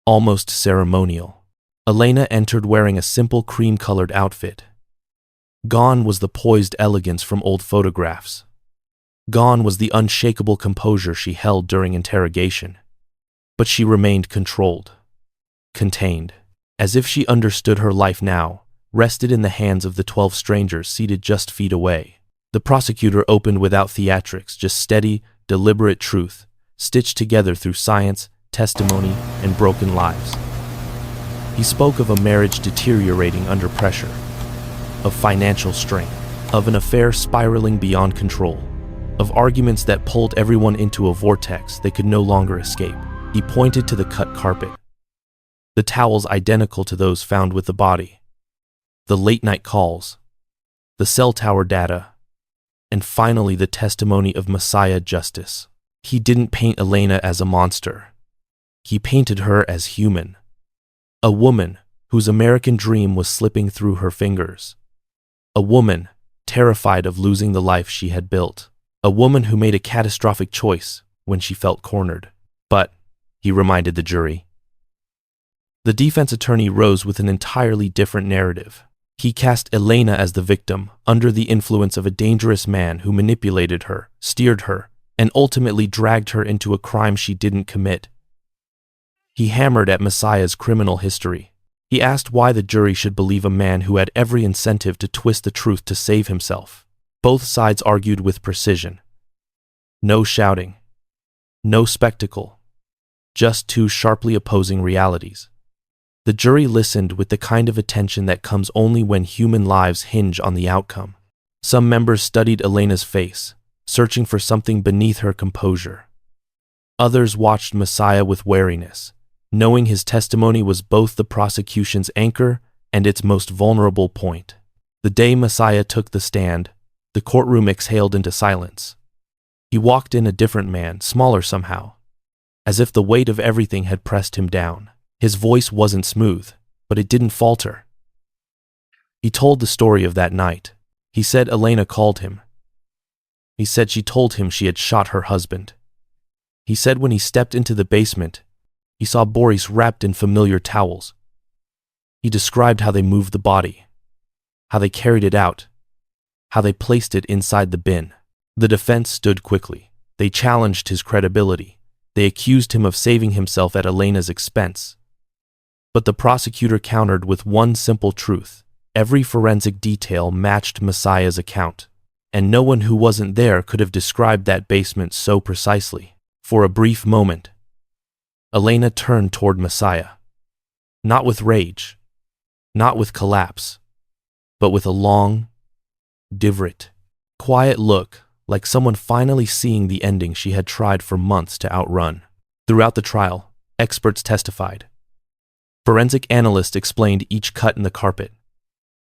Speaker 1: almost ceremonial. Elena entered wearing a simple cream-colored outfit. Gone was the poised elegance from old photographs. Gone was the unshakable composure she held during interrogation. But she remained controlled, contained, as if she understood her life now, rested in the hands of the 12 strangers seated just feet away. The prosecutor opened without theatrics, just steady, deliberate truth, stitched together through science, testimony, and broken lives. He spoke of a marriage deteriorating under pressure, of financial strain, of an affair spiraling beyond control, of arguments that pulled everyone into a vortex they could no longer escape. He pointed to the cut carpet, the towels identical to those found with the body, the late-night calls, the cell tower data, and finally the testimony of Messiah Justice. He didn't paint Elena as a monster. He painted her as human. A woman whose American dream was slipping through her fingers. A woman terrified of losing the life she had built. A woman who made a catastrophic choice when she felt cornered. But, he reminded the jury, the defense attorney rose with an entirely different narrative. He cast Elena as the victim, under the influence of a dangerous man who manipulated her, steered her, and ultimately dragged her into a crime she didn't commit. He hammered at Messiah's criminal history. He asked why the jury should believe a man who had every incentive to twist the truth to save himself. Both sides argued with precision. No shouting. No spectacle. Just two sharply opposing realities. The jury listened with the kind of attention that comes only when human lives hinge on the outcome. Some members studied Elena's face, searching for something beneath her composure. Others watched Messiah with wariness, knowing his testimony was both the prosecution's anchor and its most vulnerable point. The day Messiah took the stand, the courtroom exhaled into silence. He walked in a different man, smaller somehow, as if the weight of everything had pressed him down. His voice wasn't smooth, but it didn't falter. He told the story of that night. He said Elena called him. He said she told him she had shot her husband. He said when he stepped into the basement, he saw Borys wrapped in familiar towels. He described how they moved the body, how they carried it out, how they placed it inside the bin. The defense stood quickly. They challenged his credibility. They accused him of saving himself at Elena's expense. But the prosecutor countered with one simple truth. Every forensic detail matched Messiah's account, and no one who wasn't there could have described that basement so precisely. For a brief moment, Elena turned toward Messiah. Not with rage, not with collapse, but with a long, deliberate, quiet look, like someone finally seeing the ending she had tried for months to outrun. Throughout the trial, experts testified. Forensic analysts explained each cut in the carpet,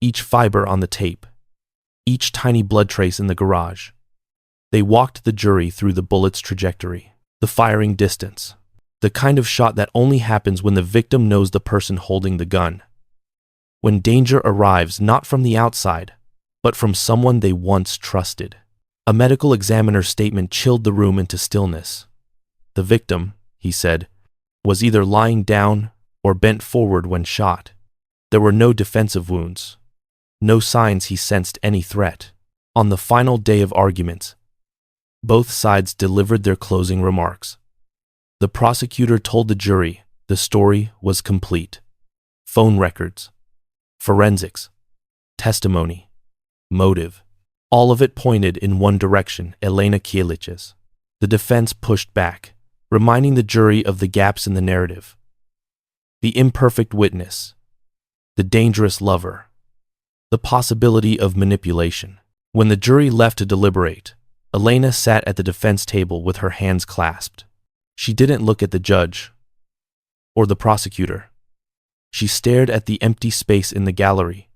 Speaker 1: each fiber on the tape, each tiny blood trace in the garage. They walked the jury through the bullet's trajectory, the firing distance, the kind of shot that only happens when the victim knows the person holding the gun. When danger arrives not from the outside, but from someone they once trusted. A medical examiner's statement chilled the room into stillness. The victim, he said, was either lying down or bent forward when shot. There were no defensive wounds, no signs he sensed any threat. On the final day of arguments, both sides delivered their closing remarks. The prosecutor told the jury the story was complete. Phone records, forensics, testimony, motive. All of it pointed in one direction, Elena Kiejliches. The defense pushed back, reminding the jury of the gaps in the narrative. The imperfect witness, the dangerous lover, the possibility of manipulation. When the jury left to deliberate, Elena sat at the defense table with her hands clasped. She didn't look at the judge or the prosecutor. She stared at the empty space in the gallery,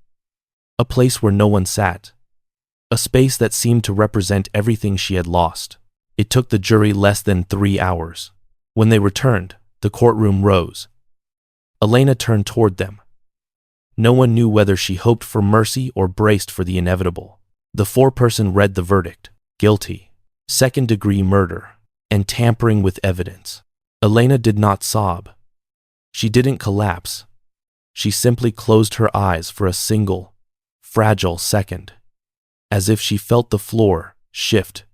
Speaker 1: a place where no one sat, a space that seemed to represent everything she had lost. It took the jury less than 3 hours. When they returned, the courtroom rose. Elena turned toward them. No one knew whether she hoped for mercy or braced for the inevitable. The foreperson read the verdict: guilty, second-degree murder, and tampering with evidence. Elena did not sob. She didn't collapse. She simply closed her eyes for a single, fragile second, as if she felt the floor shift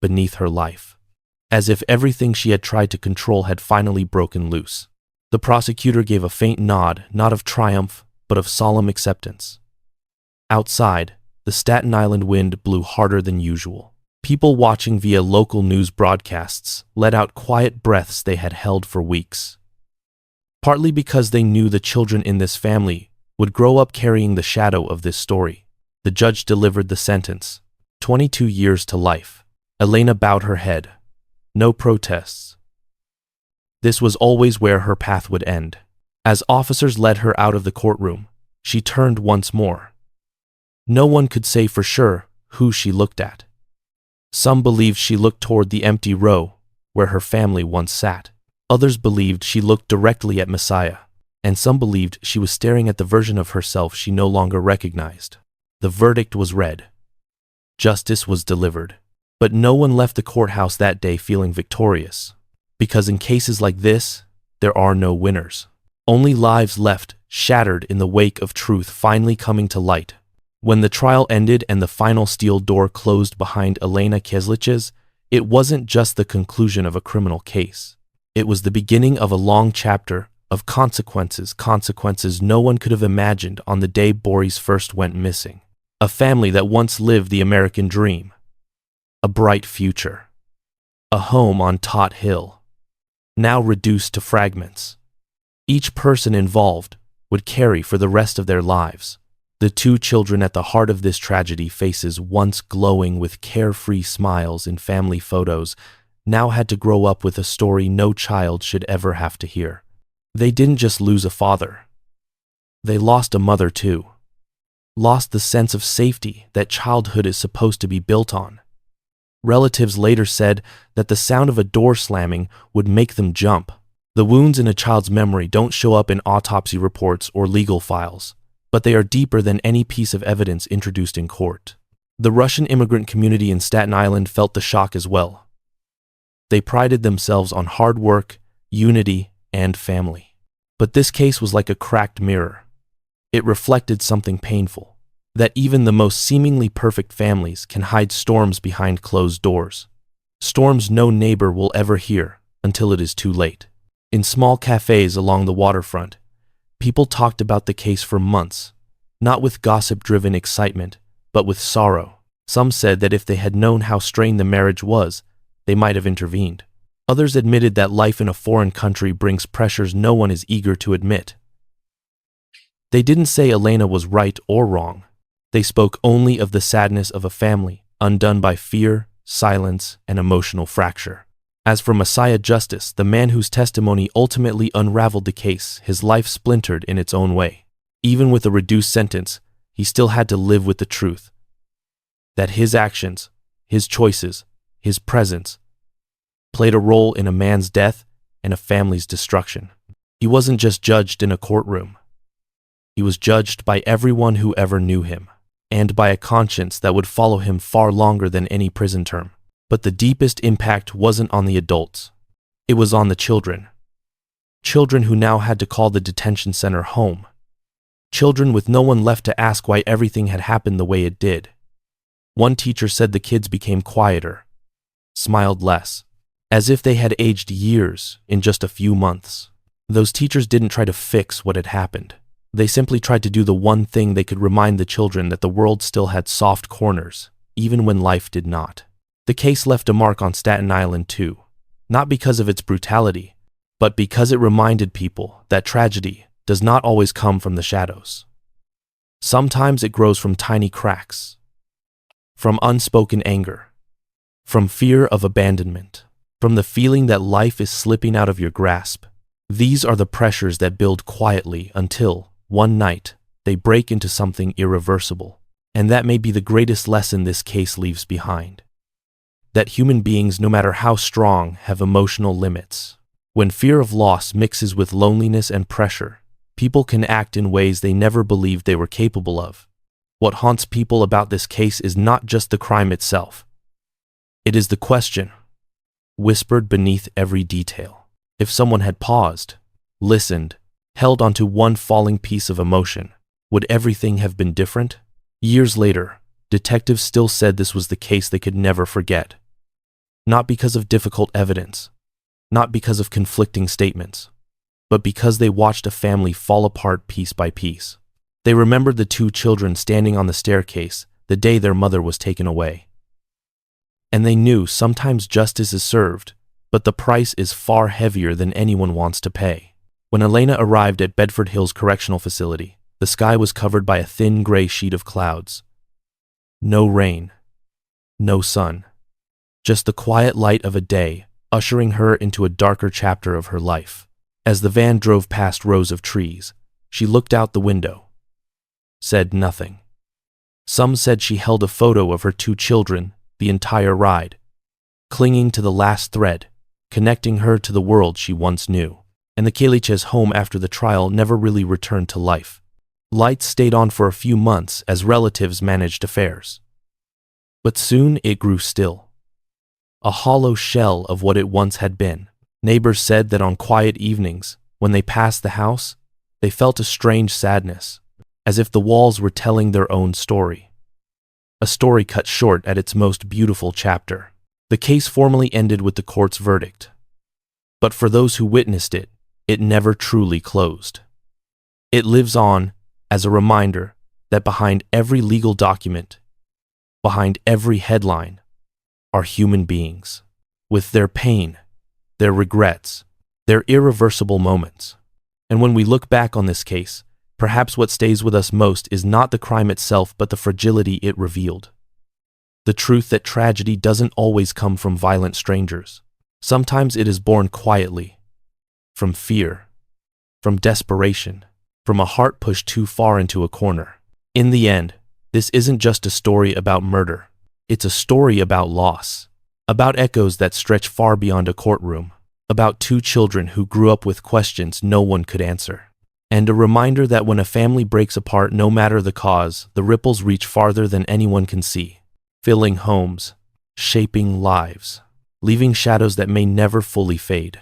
Speaker 1: beneath her life, as if everything she had tried to control had finally broken loose. The prosecutor gave a faint nod, not of triumph, but of solemn acceptance. Outside, the Staten Island wind blew harder than usual. People watching via local news broadcasts let out quiet breaths they had held for weeks. Partly because they knew the children in this family would grow up carrying the shadow of this story. The judge delivered the sentence, 22 years to life. Elena bowed her head. No protests. This was always where her path would end. As officers led her out of the courtroom, she turned once more. No one could say for sure who she looked at. Some believed she looked toward the empty row where her family once sat. Others believed she looked directly at Messiah, and some believed she was staring at the version of herself she no longer recognized. The verdict was read. Justice was delivered. But no one left the courthouse that day feeling victorious, because in cases like this, there are no winners. Only lives left, shattered in the wake of truth finally coming to light. When the trial ended and the final steel door closed behind Elena Kiejliches, it wasn't just the conclusion of a criminal case. It was the beginning of a long chapter of consequences no one could have imagined on the day Borys first went missing. A family that once lived the American dream. A bright future. A home on Tot Hill. Now reduced to fragments. Each person involved would carry for the rest of their lives. The two children at the heart of this tragedy, faces once glowing with carefree smiles in family photos, now had to grow up with a story no child should ever have to hear. They didn't just lose a father. They lost a mother too. Lost the sense of safety that childhood is supposed to be built on. Relatives later said that the sound of a door slamming would make them jump. The wounds in a child's memory don't show up in autopsy reports or legal files, but they are deeper than any piece of evidence introduced in court. The Russian immigrant community in Staten Island felt the shock as well. They prided themselves on hard work, unity, and family. But this case was like a cracked mirror. It reflected something painful. That even the most seemingly perfect families can hide storms behind closed doors. Storms no neighbor will ever hear until it is too late. In small cafes along the waterfront, people talked about the case for months, not with gossip-driven excitement, but with sorrow. Some said that if they had known how strained the marriage was, they might have intervened. Others admitted that life in a foreign country brings pressures no one is eager to admit. They didn't say Elena was right or wrong. They spoke only of the sadness of a family, undone by fear, silence, and emotional fracture. As for Messiah Justice, the man whose testimony ultimately unraveled the case, his life splintered in its own way. Even with a reduced sentence, he still had to live with the truth that his actions, his choices, his presence played a role in a man's death and a family's destruction. He wasn't just judged in a courtroom. He was judged by everyone who ever knew him, and by a conscience that would follow him far longer than any prison term. But the deepest impact wasn't on the adults. It was on the children. Children who now had to call the detention center home. Children with no one left to ask why everything had happened the way it did. One teacher said the kids became quieter, smiled less, as if they had aged years in just a few months. Those teachers didn't try to fix what had happened. They simply tried to do the one thing they could: remind the children that the world still had soft corners, even when life did not. The case left a mark on Staten Island too, not because of its brutality, but because it reminded people that tragedy does not always come from the shadows. Sometimes it grows from tiny cracks, from unspoken anger, from fear of abandonment, from the feeling that life is slipping out of your grasp. These are the pressures that build quietly until, one night, they break into something irreversible. And that may be the greatest lesson this case leaves behind. That human beings, no matter how strong, have emotional limits. When fear of loss mixes with loneliness and pressure, people can act in ways they never believed they were capable of. What haunts people about this case is not just the crime itself. It is the question, whispered beneath every detail. If someone had paused, listened, held onto one falling piece of emotion. Would everything have been different? Years later, detectives still said this was the case they could never forget. Not because of difficult evidence, not because of conflicting statements, but because they watched a family fall apart piece by piece. They remembered the two children standing on the staircase the day their mother was taken away. And they knew sometimes justice is served, but the price is far heavier than anyone wants to pay. When Elena arrived at Bedford Hills Correctional Facility, the sky was covered by a thin gray sheet of clouds. No rain, no sun, just the quiet light of a day ushering her into a darker chapter of her life. As the van drove past rows of trees, she looked out the window, said nothing. Some said she held a photo of her two children the entire ride, clinging to the last thread, connecting her to the world she once knew. And the Kiejliches' home after the trial never really returned to life. Lights stayed on for a few months as relatives managed affairs. But soon it grew still. A hollow shell of what it once had been. Neighbors said that on quiet evenings, when they passed the house, they felt a strange sadness, as if the walls were telling their own story. A story cut short at its most beautiful chapter. The case formally ended with the court's verdict. But for those who witnessed it, it never truly closed. It lives on as a reminder that behind every legal document, behind every headline, are human beings, with their pain, their regrets, their irreversible moments. And when we look back on this case, perhaps what stays with us most is not the crime itself but the fragility it revealed. The truth that tragedy doesn't always come from violent strangers. Sometimes it is born quietly, from fear, from desperation, from a heart pushed too far into a corner. In the end, this isn't just a story about murder. It's a story about loss, about echoes that stretch far beyond a courtroom, about two children who grew up with questions no one could answer, and a reminder that when a family breaks apart, no matter the cause, the ripples reach farther than anyone can see, filling homes, shaping lives, leaving shadows that may never fully fade.